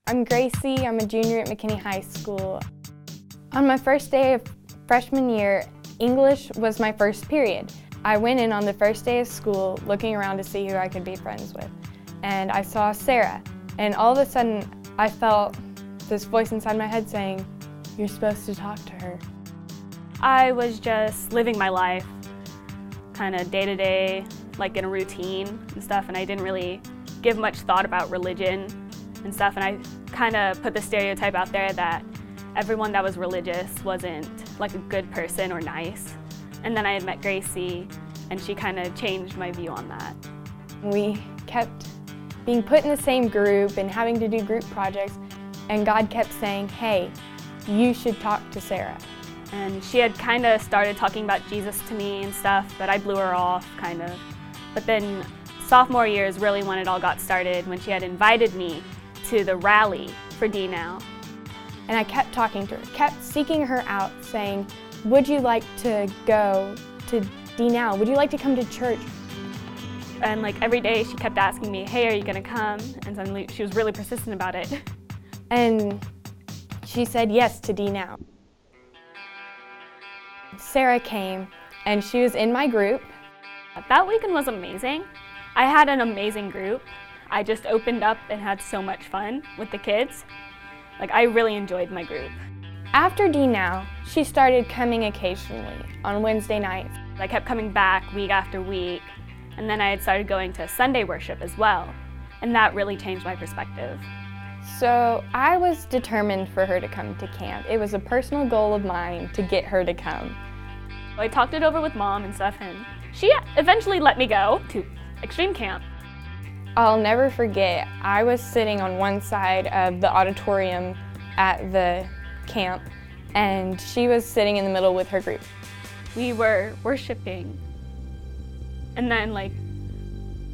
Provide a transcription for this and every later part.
I'm Gracie, I'm a junior at McKinney High School. On my first day of freshman year, English was my first period. I went in on the first day of school looking around to see who I could be friends with. And I saw Sarah, and all of a sudden I felt this voice inside my head saying, "You're supposed to talk to her." I was just living my life, kind of day to day, like in a routine and stuff, and I didn't really give much thought about religion and stuff, and I kind of put the stereotype out there that everyone that was religious wasn't like a good person or nice. And then I had met Gracie, and she kind of changed my view on that. We kept being put in the same group and having to do group projects, and God kept saying, "Hey, you should talk to Sarah." And she had kind of started talking about Jesus to me and stuff, but I blew her off, kind of. But then sophomore year is really when it all got started, when she had invited me to the rally for DNow. And I kept talking to her, kept seeking her out, saying, "Would you like to go to DNow? Would you like to come to church?" And like every day she kept asking me, "Hey, are you gonna come?" And suddenly she was really persistent about it. And she said yes to DNow. Sarah came, and she was in my group. That weekend was amazing. I had an amazing group. I just opened up and had so much fun with the kids. Like, I really enjoyed my group. After DNow, she started coming occasionally on Wednesday nights. I kept coming back week after week, and then I had started going to Sunday worship as well, and that really changed my perspective. So I was determined for her to come to camp. It was a personal goal of mine to get her to come. I talked it over with Mom and stuff, and she eventually let me go to extreme camp. I'll never forget, I was sitting on one side of the auditorium at the camp, and she was sitting in the middle with her group. We were worshiping, and then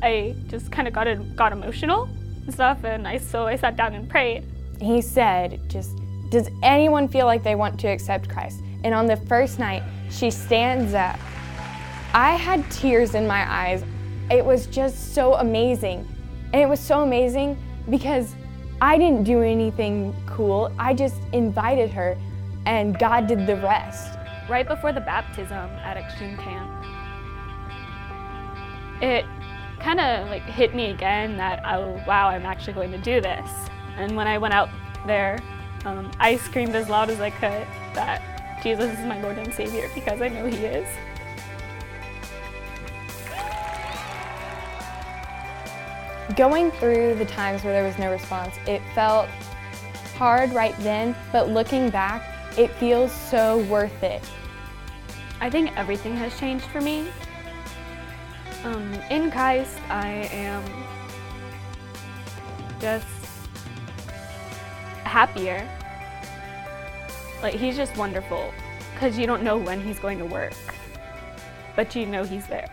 I just kind of got emotional and stuff, and so I sat down and prayed. He said, "Does anyone feel like they want to accept Christ?" And on the first night, she stands up. I had tears in my eyes. It was just so amazing. And it was so amazing because I didn't do anything cool. I just invited her, and God did the rest. Right before the baptism at extreme camp, it kind of hit me again that, oh wow, I'm actually going to do this. And when I went out there, I screamed as loud as I could that Jesus is my Lord and Savior, because I know He is. Going through the times where there was no response, it felt hard right then, but looking back, it feels so worth it. I think everything has changed for me. In Christ, I am just happier. He's just wonderful, because you don't know when He's going to work, but you know He's there.